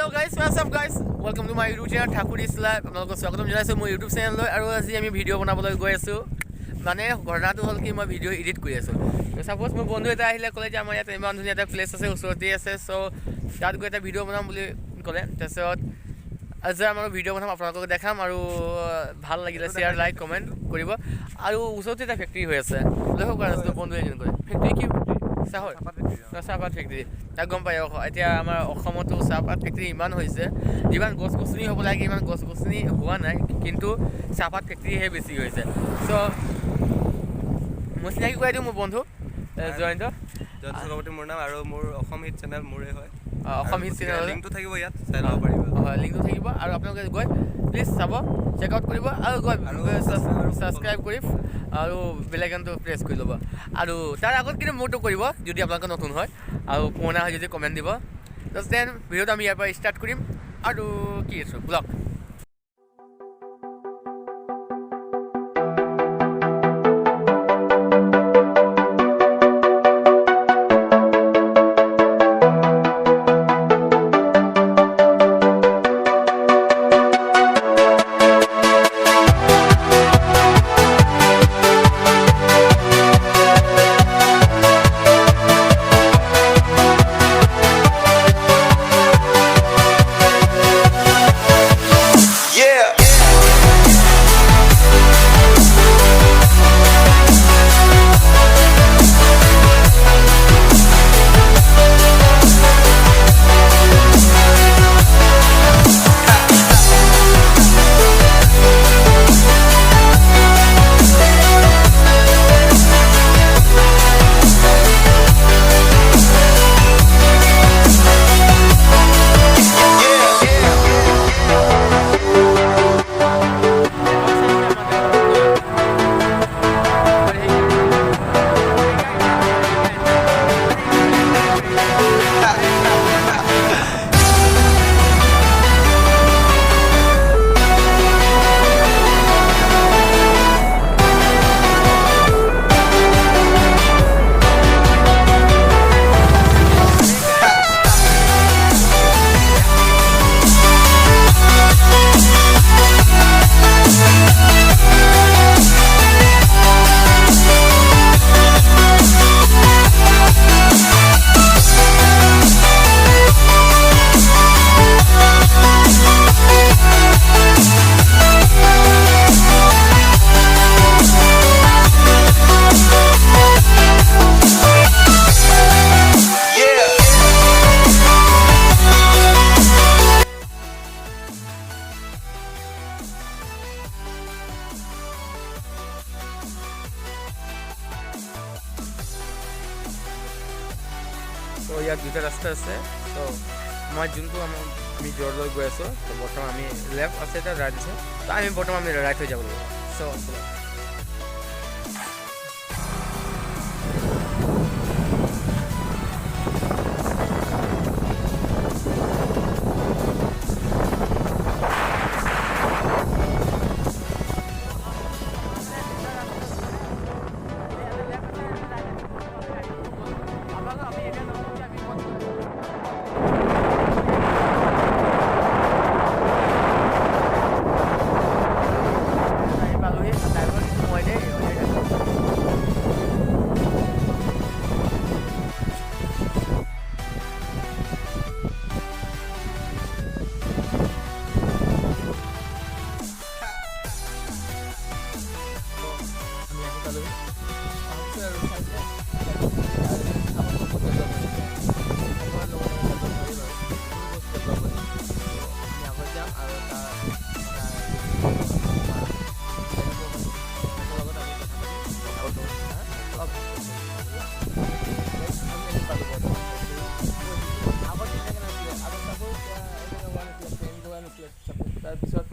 Hello guys, what's up guys? Welcome to my YouTube channel thakurislive. আপোনালোকক স্বাগতম জনাইছো মোৰ YouTube চেনেললৈ আৰু আজি আমি ভিডিঅ' বনাবলৈ গৈ আছো মানে ঘটনাটো হ'ল কি মই ভিডিঅ' এডিট কৰি আছো তো সাপোজ মোৰ বন্ধু এটা আহিলে ক'লে যে আমাৰ ইয়াত ইমান ধুনীয়া এটা প্লেচ আছে ওচৰতে আছে সো তাত গৈ এটা ভিডিঅ' বনাম বুলি ক'লে তাৰপিছত আজি আমাৰ ভিডিঅ' বনাম আপোনালোকক দেখাম আৰু ভাল লাগিলে শ্বেয়াৰ লাইক কমেণ্ট কৰিব আৰু ওচৰতে এটা ফেক্টৰী হৈ আছে লক্ষ্য কৰা আছে বন্ধু এজন কৰে ফেক্টৰী কি চাহপাত ফেক্টৰী তাক গম পাই এতিয়া আমাৰ অসমতো চাহপাত ফেক্টৰী ইমান হৈছে যিমান গছ গছনি হ'ব লাগে ইমান গছ গছনি হোৱা নাই কিন্তু চাহপাত ফেক্টৰীহে বেছি হৈছে চ' মই চিনাকি কৰাই দিওঁ মোৰ বন্ধু জয়ন্ত চক্ৰৱৰ্তী মোৰ নাম আৰু মোৰ অসম হিট চেনেল মোৰে হয় অসম হিট চেনেল লিংকটো থাকিব ইয়াত চাই ল'ব পাৰিব হয় লিংকটো থাকিব আৰু আপোনালোকে গৈ প্লিজ চাব চেক আউট কৰিব আৰু গৈ ছাবস্ক্ৰাইব কৰি আৰু বেল আইকনটো প্ৰেছ কৰি ল'ব আৰু তাৰ আগত কিন্তু মোৰটো কৰিব যদি আপোনালোকে নতুন হয় আৰু পুৰণা হয় যদি কমেণ্ট দিব জাষ্ট দেন ভিডিঅ'টো আমি ইয়াৰ পৰা ষ্টাৰ্ট কৰিম আৰু কি আছোঁ ব্লগ তো ইয়াত দুটা ৰাস্তা আছে তো মই যোনটো আমি জোৰলৈ গৈ আছোঁ তো বৰ্তমান আমি লেফ্ট আছে এটা ৰাইট আছে তো আমি বৰ্তমান আমি ৰাইট হৈ যাব লাগিব চ'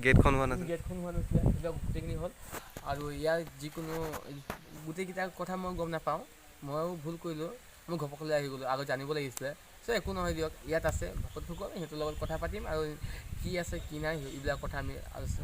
গেটখন হোৱা নাছিলে গোটেইখিনি হ'ল আৰু ইয়াৰ যিকোনো গোটেইকেইটাৰ কথা মই গম নাপাওঁ ময়ো ভুল কৰিলোঁ মই ঘপকলৈ আহি গ'লোঁ আগত জানিব লাগিছিলে চ' একো নহয় দিয়ক ইয়াত আছে ভকতসকল সিহঁতৰ লগত কথা পাতিম আৰু কি আছে কি নাই এইবিলাক কথা আমি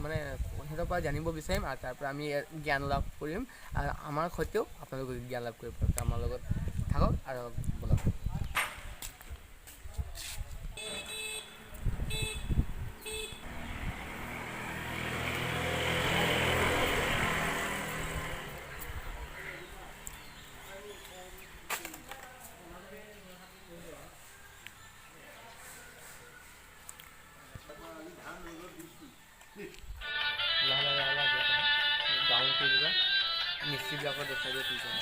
মানে সিহঁতৰ পৰা জানিব বিচাৰিম আৰু তাৰ পৰা আমি জ্ঞান লাভ কৰিম আৰু আমাৰ সৈতেও আপোনালোকে জ্ঞান লাভ কৰিব আমাৰ লগত থাকক আৰু বলক লাহে লাহে লাহে লাহে ডাউন কৰি দিবা মিস্ত্ৰীবিলাকৰ দেখাই দিয়ে কি কৰে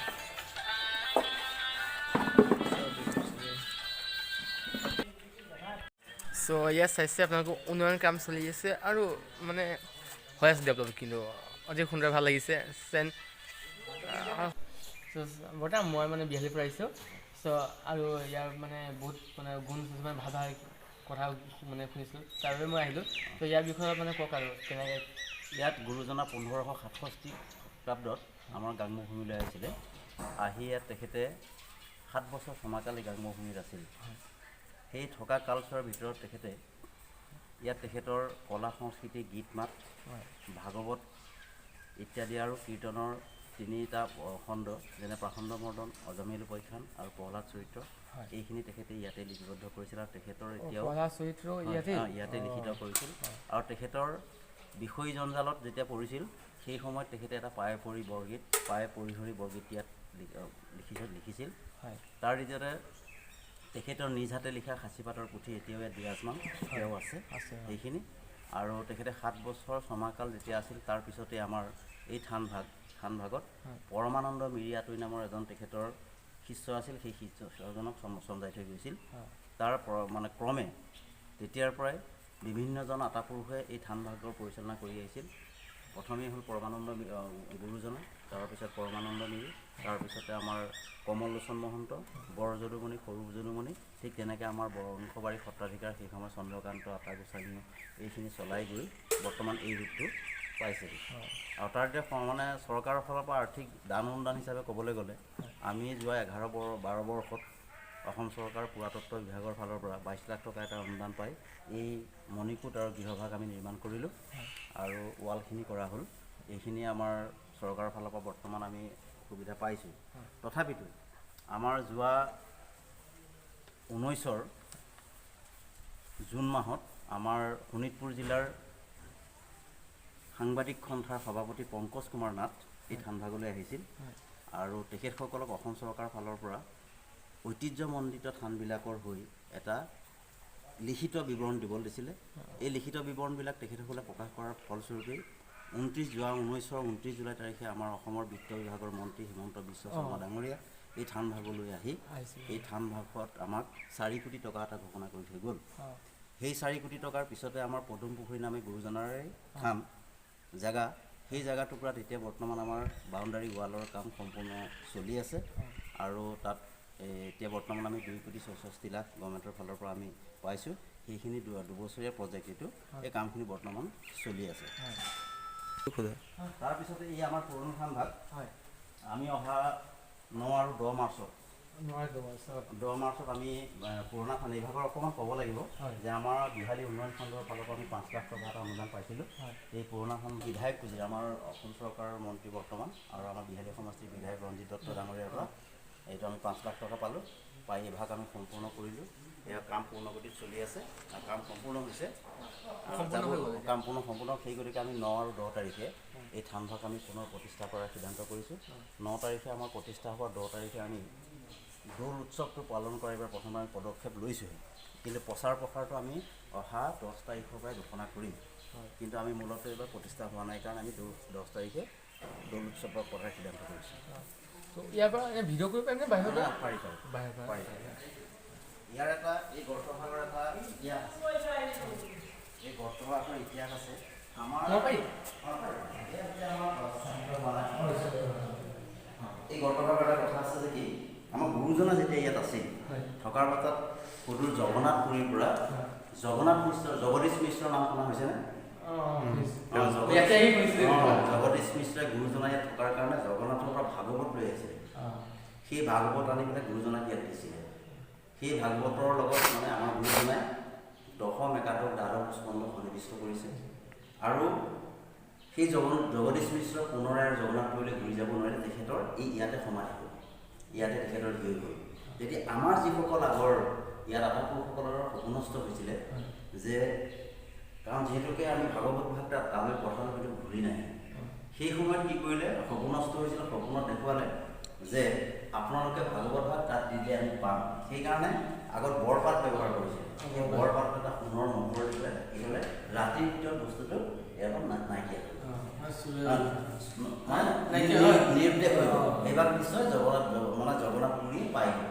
চ' ইয়াত চাইছে আপোনালোকৰ উন্নয়ন কাম চলি আছে আৰু মানে হৈ আছে ডেভেলপ কিন্তু অতি সুন্দৰ ভাল লাগিছে চেন বৰ্তমান মই মানে বিহালীৰ পৰা আহিছোঁ চ' আৰু ইয়াৰ মানে বহুত মানে গুণ কিছুমান ভাল ভাল কথা মানে শুনিছোঁ তাৰ বাবে মই আহিলোঁ ত' ইয়াৰ বিষয়ে মানে কওক আৰু কেনেকৈ ইয়াত গুৰুজনা 1567 খ্ৰীষ্টাব্দত আমাৰ গাংমভূমিলৈ আহিছিলে আহি ইয়াত তেখেতে 7 বছৰ সমাকাল এই গাংমভূমিত আছিল সেই থকা কালচোৱাৰ ভিতৰত তেখেতে ইয়াত তেখেতৰ কলা সংস্কৃতি গীত মাত ভাগৱত ইত্যাদি আৰু কীৰ্তনৰ 3টা খণ্ড যেনে প্ৰাখণ্ড মৰ্দন অজমেল উপাখ্যান আৰু প্ৰহ্লাদ চৰিত্ৰ এইখিনি তেখেতে ইয়াতে লিপিবদ্ধ কৰিছিল আৰু তেখেতৰ এতিয়াও ইয়াতে লিখিত কৰিছিল আৰু তেখেতৰ বিষয় জঞ্জালত যেতিয়া পৰিছিল সেই সময়ত তেখেতে এটা পায়ে পৰি বৰগীত পায়ে পৰিহৰি বৰগীত ইয়াত লিখিছিল তাৰ ভিতৰতে তেখেতৰ নিজ হাতে লিখা সাঁচিপাতৰ পুথি এতিয়াও ইয়াত বিৰাজমান এতিয়াও আছে সেইখিনি আৰু তেখেতে 7 বছৰ ছমাহকাল যেতিয়া আছিল তাৰ পিছতে আমাৰ এই থানভাগত পৰমানন্দ মিৰি আতৈ নামৰ এজন তেখেতৰ শিষ্য আছিল সেই শিষ্যজনক চমজাই থৈ গৈছিল তাৰ মানে ক্ৰমে তেতিয়াৰ পৰাই বিভিন্নজন আতাপুৰুষে এই থানভাগৰ পৰিচালনা কৰি আহিছিল প্ৰথমেই হ'ল পৰমানন্দ গুৰুজনা তাৰপিছত পৰমানন্দ মিৰি তাৰপিছতে আমাৰ কমল লোচন মহন্ত বৰ যদুমণি সৰু যদুমণি ঠিক তেনেকৈ আমাৰ বংশবাৰী সত্ৰাধিকাৰ সেই সময় চন্দ্ৰকান্ত আতা গোস্বামী এইখিনি চলাই গৈ বৰ্তমান এই ৰূপটো পাইছেহি আৰু তাৰ এতিয়া মানে চৰকাৰৰ ফালৰ পৰা আৰ্থিক দান অনুদান হিচাপে ক'বলৈ গ'লে আমি যোৱা 12 বৰ্ষত অসম চৰকাৰ পুৰাতত্ব বিভাগৰ ফালৰ পৰা 22 লাখ টকা এটা অনুদান পাই এই মণিকূট আৰু গৃহভাগ আমি নিৰ্মাণ কৰিলোঁ আৰু ৱালখিনি কৰা হ'ল এইখিনি আমাৰ চৰকাৰৰ ফালৰ পৰা বৰ্তমান আমি সুবিধা পাইছোঁ তথাপিতো আমাৰ যোৱা 19ৰ জুন মাহত আমাৰ শোণিতপুৰ জিলাৰ সাংবাদিক সন্থাৰ সভাপতি পংকজ কুমাৰ নাথ এই থানভাগলৈ আহিছিল আৰু তেখেতসকলক অসম চৰকাৰৰ ফালৰ পৰা ঐতিহ্যমণ্ডিত থানবিলাকৰ হৈ এটা লিখিত বিৱৰণ দিবলৈ দিছিলে এই লিখিত বিৱৰণবিলাক তেখেতসকলে প্ৰকাশ কৰাৰ ফলস্বৰূপে 19 জুলাই তাৰিখে আমাৰ অসমৰ বিত্ত বিভাগৰ মন্ত্ৰী হিমন্ত বিশ্ব শৰ্মা ডাঙৰীয়া এই থানভাগলৈ আহি এই থানভাগত আমাক 4 কোটি টকা এটা ঘোষণা কৰি থৈ গ'ল সেই 4 কোটি টকাৰ পিছতে আমাৰ পদুম পুখুৰী নামে গুৰুজনাৰে থান জেগা সেই জেগা টুকুৰাত এতিয়া বৰ্তমান আমাৰ বাউণ্ডাৰী ৱালৰ কাম সম্পূৰ্ণ চলি আছে আৰু তাত এতিয়া বৰ্তমান আমি 2 কোটি 64 লাখ গভৰ্ণমেণ্টৰ ফালৰ পৰা আমি পাইছোঁ সেইখিনি দুবছৰীয়া প্ৰজেক্ট এইটো এই কামখিনি বৰ্তমান চলি আছে তাৰপিছতে এই আমাৰ পুৰণি থানভাগ আমি অহা 9 আৰু 10 মাৰ্চত আমি পুৰণা থান এই ভাগৰ অকণমান ক'ব লাগিব যে আমাৰ বিহালী উন্নয়ন খণ্ডৰ ফালৰ পৰা আমি 5 লাখ টকা এটা অনুদান পাইছিলোঁ এই পুৰণা থান বিধায়ক পুঁজি আমাৰ অসম চৰকাৰৰ মন্ত্ৰী বৰ্তমান আৰু আমাৰ বিহালী সমষ্টিৰ বিধায়ক ৰঞ্জিত দত্ত ডাঙৰীয়াৰ পৰা এইটো আমি 5 লাখ টকা পালোঁ পাই এই ভাগ আমি সম্পূৰ্ণ কৰিলোঁ এয়া কাম পূৰ্ণগতিত চলি আছে আৰু কাম সম্পূৰ্ণ হৈছে সম্পূৰ্ণ সেই গতিকে আমি 9 আৰু 10 তাৰিখে এই থানভাগ আমি পুনৰ প্ৰতিষ্ঠা কৰাৰ সিদ্ধান্ত কৰিছোঁ 9 তাৰিখে আমাৰ প্ৰতিষ্ঠা হোৱা 10 তাৰিখে আমি দৌল উৎসৱটো পালন কৰাৰ এইবাৰ প্ৰথমে আমি পদক্ষেপ লৈছোঁহে কিন্তু প্ৰচাৰ প্ৰসাৰটো আমি অহা 10 তাৰিখৰ পৰাই ঘোষণা কৰিম কিন্তু আমি মূলতঃ এইবাৰ প্ৰতিষ্ঠা হোৱা নাই কাৰণে আমি 10 তাৰিখে দৌল উৎসৱৰ পতাৰ সিদ্ধান্ত কৰিছোঁ ইয়াৰ পৰা ভিডিঅ' কৰিব পাৰিম নে বাহিৰত পাৰি ইয়াৰ এটা এই গৰ্তভাগৰ এটা ইতিহাস এই গৰ্তভাগৰ ইতিহাস আছে আমাৰ এই গৰ্তভাগৰ এটা কথা আছে যে কি আমাৰ গুৰুজনা যেতিয়া ইয়াত আছিল থকাৰ পাছত সদূৰ জগন্নাথপুৰীৰ পৰা জগদীশ মিশ্ৰৰ নাম শুনা হৈছেনে জগদীশ মিশ্ৰই গুৰুজনা ইয়াত থকাৰ কাৰণে জগন্নাথৰ পৰা ভাগৱত লৈ আহিছিলে সেই ভাগৱত আনি পেলাই গুৰুজনাক ইয়াত দিছিলে সেই ভাগৱতৰ লগত মানে আমাৰ গুৰুজনাই দশম একাদশ দ্বাদশ স্কন্ধ সন্নিৱিষ্ট কৰিছে আৰু সেই জগদীশ মিশ্ৰ পুনৰাই জগন্নাথপুৰীলৈ ঘূৰি যাব নোৱাৰিলে তেখেতৰ এই ইয়াতে সমাধি হ'ল ইয়াতে তেখেতৰ হৈ গ'ল তেতিয়া আমাৰ যিসকল আগৰ ইয়াত আতাপুৰুষসকলৰ সপোনস্থ হৈছিলে যে কাৰণ যিহেতুকে আমি ভাগৱত ভাগ তালৈ পঠালোঁ কিন্তু ঘূৰি নাহে সেই সময়ত কি কৰিলে সপোনস্থ হৈছিলে সপোনত দেখুৱালে যে আপোনালোকে ভাগৱত ভাগ তাত দিলে আমি পাম সেইকাৰণে আগত বৰপাত ব্যৱহাৰ কৰিছিল সেই বৰপাতটো এটা সোণৰ নম্বৰ দিলে কি হ'লে ৰাতিৰ ভিতৰত বস্তুটো ইয়াৰ নিৰ্দেশ হৈ গ'ল এইবাৰ নিশ্চয় জগন্নাথ পুৰী পাই গ'ল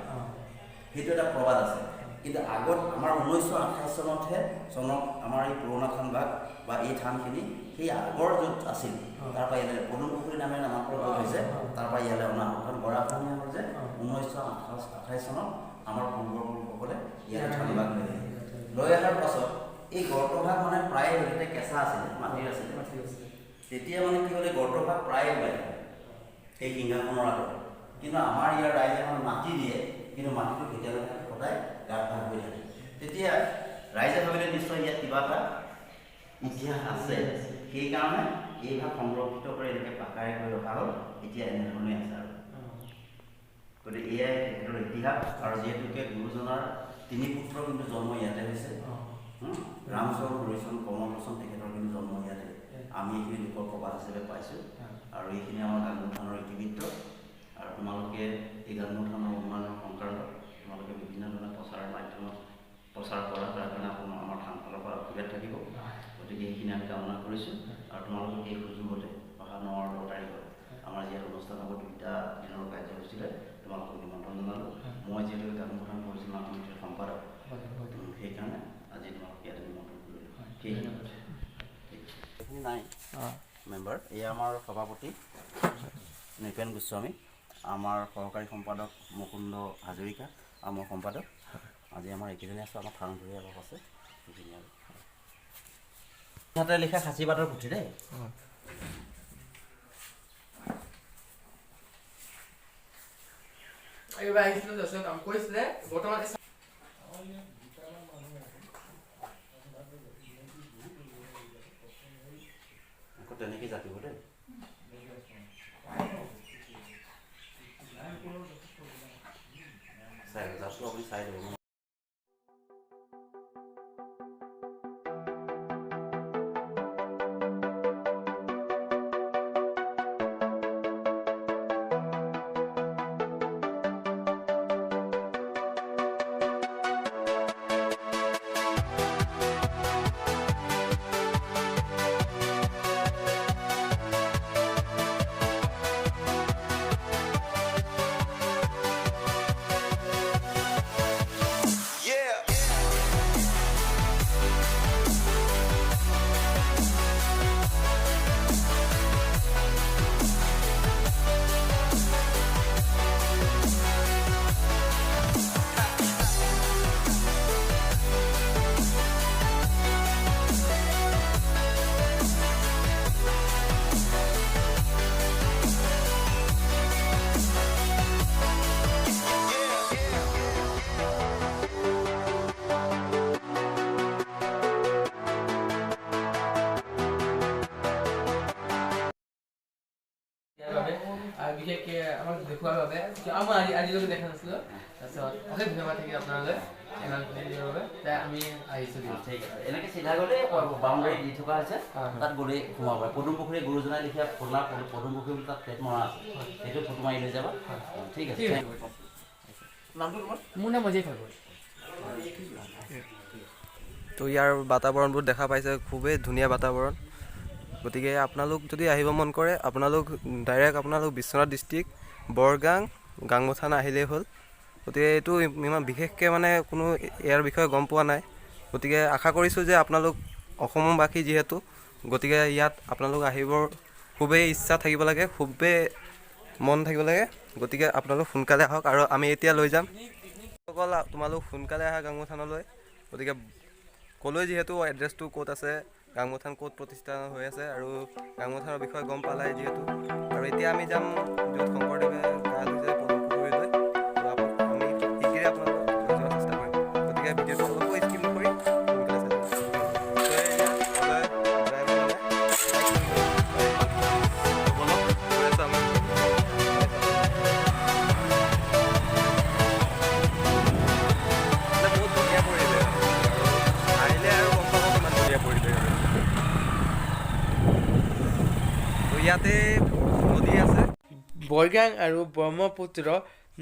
সেইটো এটা প্ৰবাদ আছে কিন্তু আগত আমাৰ 1928 চনত আমাৰ এই পুৰণা থানভাগ বা এই থানখিনি সেই আগৰ য'ত আছিল তাৰপৰা ইয়ালৈ পদুম পুখুৰী নামেৰে নামাকৰণ হৈছে তাৰপৰা ইয়ালৈ অনা হ'ল কাৰণ গৰাখহনীয়া হ'ল যে 1928 চনত আমাৰ পূৰ্বপুৰুষসকলে ইয়ালৈ থানভাগ লৈ অহাৰ পাছত এই গৰ্তভাগ মানে প্ৰায় হেৰিতে কেঁচা আছিলে মাটিৰ আছিলে তেতিয়া মানে কি হ'লে গৰ্তভাগ প্ৰায় ওলাই সেই সিংহাসনৰ আগত কিন্তু আমাৰ ইয়াৰ ৰাইজে মানে মাটি দিয়ে কিন্তু মাটিটো কেতিয়ালৈকে সদায় গাঁত ভাগ হৈ থাকে তেতিয়া ৰাইজে ভাবিলে নিশ্চয় ইয়াত কিবা এটা ইতিহাস আছে সেইকাৰণে এই ভাগ সংৰক্ষিত কৰি এনেকৈ পাকাৰে কৰি ৰখা হ'ল এতিয়া এনেধৰণে আছে আৰু গতিকে এয়াই তেখেতৰ ইতিহাস আৰু যিহেতুকে গুৰুজনাৰ 3 পুত্ৰ কিন্তু জন্ম ইয়াতে হৈছে ৰামচৰণ হৰিচৰণ কমলচৰণ তেখেতৰ কিন্তু জন্ম ইয়াতে আমি এইখিনি লোকৰ প্ৰবাদ হিচাপে পাইছোঁ আৰু এইখিনি আমাৰ গাংগু থানৰ ইতিবৃত্ত আৰু তোমালোকে এই গাংগু থানৰ উন্নয়নৰ সংক্ৰান্তত তোমালোকে বিভিন্ন ধৰণৰ প্ৰচাৰৰ মাধ্যমত প্ৰচাৰ কৰা তাৰ কাৰণে আমাৰ থানফালৰ পৰা অসুবিধা থাকিব গতিকে এইখিনি আমি কামনা কৰিছোঁ আৰু তোমালোকে এই সুযোগতে অহা 9 তাৰিখত আমাৰ যিহেতু অনুষ্ঠান হ'ব 2টা দিনৰ কাৰ্যসূচীৰে তোমালোকক নিমন্ত্ৰণ জনালোঁ মই যিহেতু গাংগু থান পৰিচালনা সমিতিৰ সম্পাদক সেইকাৰণে আজি তোমালোক ইয়াতে নিমন্ত্ৰণ কৰিলোঁ এইখিনি নাই মেম্বাৰ এয়া আমাৰ সভাপতি নৃপেন গোস্বামী আমাৰ সহকাৰী সম্পাদক মুকুন্দ হাজৰিকা আৰু মই সম্পাদক আজি আমাৰ এইকেইজনে আছোঁ আমাৰ থান ধৰি অলপ আছে সেইখিনি আৰু হাতে লিখা সাঁচিপাতৰ পুথি দেই এইবাৰ আহিছিলোঁ দৰ্শক কাম কৰিছিলে বৰ্তমান আকৌ তেনেকৈ জাতিব দেই চাই জাতটো আপুনি চাই দিব বিশেষকৈ আমাক দেখুৱাৰ বাবে মই আজিলৈকে দেখা নাছিলোঁ তাৰপিছত অশেষ ধন্যবাদ থাকিল আপোনালৈ আমি আহিছোঁ এনেকৈ চিধা গ'লে বাউণ্ডাৰী দি থকা হৈছে তাত গ'লেই সোমাব পদুম পুখুৰী গুৰুজনাই লিখা ফুলা পদুম পুখুৰী বুলি তাত প্লেট মৰা আছে সেইটো ফটো মাৰি লৈ যাবা ঠিক আছে নামটো তোমাৰ মোৰ নাম অজয় ঠাকুৰ তো ইয়াৰ বাতাবৰণবোৰ দেখা পাইছে খুবেই ধুনীয়া বাতাবৰণ গতিকে আপোনালোক যদি আহিব মন কৰে আপোনালোক ডাইৰেক্ট আপোনালোক বিশ্বনাথ ডিষ্ট্ৰিক্ট বৰগাং গাংগু থান আহিলেই হ'ল গতিকে এইটো ইমান বিশেষকৈ মানে কোনো ইয়াৰ বিষয়ে গম পোৱা নাই গতিকে আশা কৰিছোঁ যে আপোনালোক অসমবাসী যিহেতু গতিকে ইয়াত আপোনালোক আহিবৰ খুবেই ইচ্ছা থাকিব লাগে খুবেই মন থাকিব লাগে গতিকে আপোনালোক সোনকালে আহক আৰু আমি এতিয়া লৈ যাম অকল তোমালোক সোনকালে আহা গাংগু থানলৈ গতিকে ক'লৈ যিহেতু এড্ৰেছটো ক'ত আছে গাংগু থান ক'ত প্ৰতিষ্ঠা হৈ আছে আৰু গাংগু থানৰ বিষয়ে গম পালাই যিহেতু আৰু এতিয়া আমি যাম য'ত শংকৰদেৱে গা ধুইছে পদুম পুখুৰীলৈ আমি শিকিৰে আপোনালোকক যোৱাৰ চেষ্টা কৰিম গতিকে ভিডিঅ'টো অলপো স্কিপ নকৰি ইয়াতে নদী আছে বৰগাং আৰু ব্ৰহ্মপুত্ৰ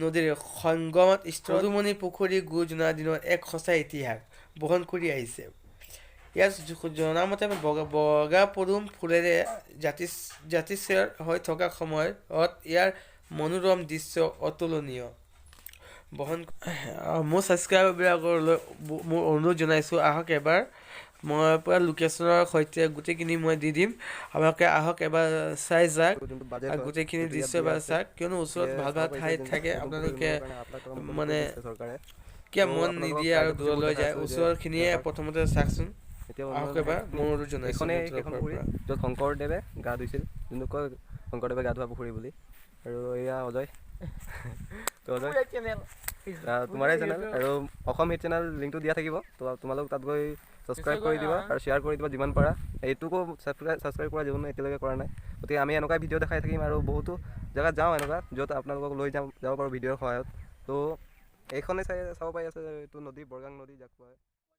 নদীৰ সংগমত পদুমণি পুখুৰী গুৰুজনাৰ দিনৰ এক সঁচা ইতিহাস বহন কৰি আহিছে ইয়াৰ জনামতে বগা পদুম ফুলেৰে জাতিস্বৰ হৈ থকা সময়ত ইয়াৰ মনোৰম দৃশ্য অতুলনীয়। মোৰ ছাবস্ক্ৰাইবাৰবিলাকলৈ মোৰ অনুৰোধ জনাইছোঁ, আহক এবাৰ মই পুৰা লোকেশ্যনৰ সৈতে গোটেইখিনি মই দি দিম, আপোনালোকে আহক এবাৰ চাই যাওক আৰু গোটেইখিনি দৃশ্য এবাৰ চাওক, কিয়নো ওচৰত ভাল ভাল ঠাই থাকে, আপোনালোকে মানে কিয় মন নিদিয়ে আৰু দূৰলৈ যায়, ওচৰখিনিয়ে প্ৰথমতে চাওকচোন। আহক এবাৰ মোৰ অনুৰোধ জনাইছোঁ। য'ত শংকৰদেৱে গা ধুইছিল, যোনটো কয় শংকৰদেৱে গা ধোৱা পুখুৰী বুলি। আৰু এয়া অজয় তোমাৰে চেনেল আৰু অসম হিট চেনেল লিংকটো দিয়া থাকিব, তো তোমালোক তাত গৈ ছাবস্ক্ৰাইব কৰি দিবা আৰু শ্বেয়াৰ কৰি দিবা যিমান পাৰা। এইটোকো ছাবস্ক্ৰাইব কৰা যিমান এতিয়ালৈকে কৰা নাই, গতিকে আমি এনেকুৱা ভিডিঅ' দেখাই থাকিম আৰু বহুতো জেগাত যাওঁ এনেকুৱা, য'ত আপোনালোকক লৈ যাব পাৰোঁ ভিডিঅ'ৰ সহায়ত। তো এইখনেই চাব পাৰি আছে, এইটো নদী বৰগাং নদী যাক কয়।